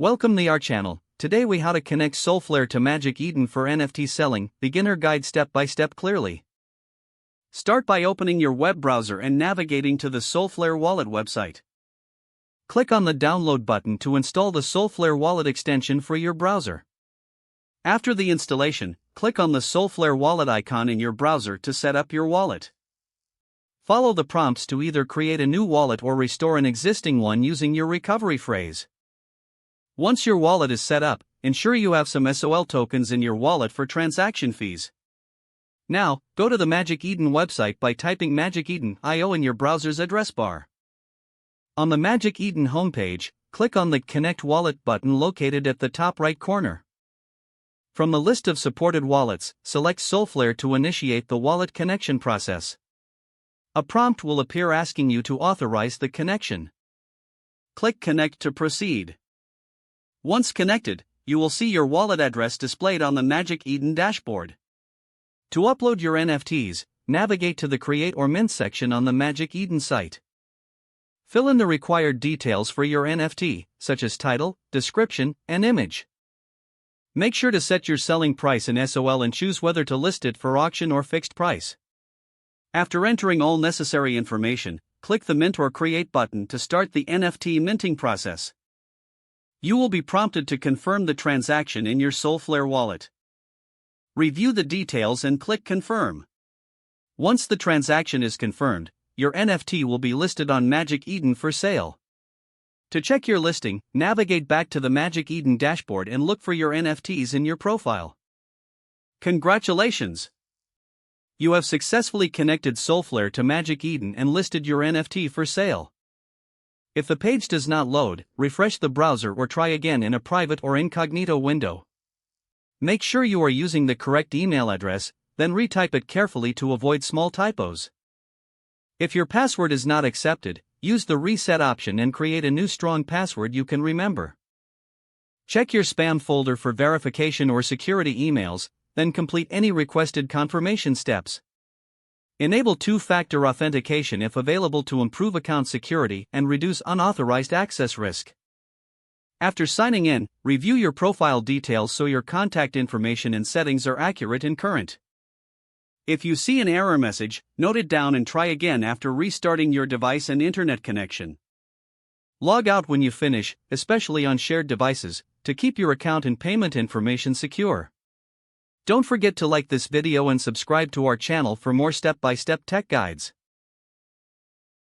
Welcome to our channel. Today we how to connect Solflare to Magic Eden for NFT selling, beginner guide step by step clearly. Start by opening your web browser and navigating to the Solflare wallet website. Click on the download button to install the Solflare wallet extension for your browser. After the installation, click on the Solflare wallet icon in your browser to set up your wallet. Follow the prompts to either create a new wallet or restore an existing one using your recovery phrase. Once your wallet is set up, ensure you have some SOL tokens in your wallet for transaction fees. Now, go to the Magic Eden website by typing magiceden.io in your browser's address bar. On the Magic Eden homepage, click on the Connect Wallet button located at the top right corner. From the list of supported wallets, select Solflare to initiate the wallet connection process. A prompt will appear asking you to authorize the connection. Click Connect to proceed. Once connected, you will see your wallet address displayed on the Magic Eden dashboard. To upload your NFTs, navigate to the Create or Mint section on the Magic Eden site. Fill in the required details for your NFT, such as title, description, and image. Make sure to set your selling price in SOL and choose whether to list it for auction or fixed price. After entering all necessary information, click the Mint or Create button to start the NFT minting process. You will be prompted to confirm the transaction in your Solflare wallet. Review the details and click Confirm. Once the transaction is confirmed, your NFT will be listed on Magic Eden for sale. To check your listing, navigate back to the Magic Eden dashboard and look for your NFTs in your profile. Congratulations! You have successfully connected Solflare to Magic Eden and listed your NFT for sale. If the page does not load, refresh the browser or try again in a private or incognito window. Make sure you are using the correct email address, then retype it carefully to avoid small typos. If your password is not accepted, use the reset option and create a new strong password you can remember. Check your spam folder for verification or security emails, then complete any requested confirmation steps. Enable two-factor authentication if available to improve account security and reduce unauthorized access risk. After signing in, review your profile details so your contact information and settings are accurate and current. If you see an error message, note it down and try again after restarting your device and internet connection. Log out when you finish, especially on shared devices, to keep your account and payment information secure. Don't forget to like this video and subscribe to our channel for more step-by-step tech guides.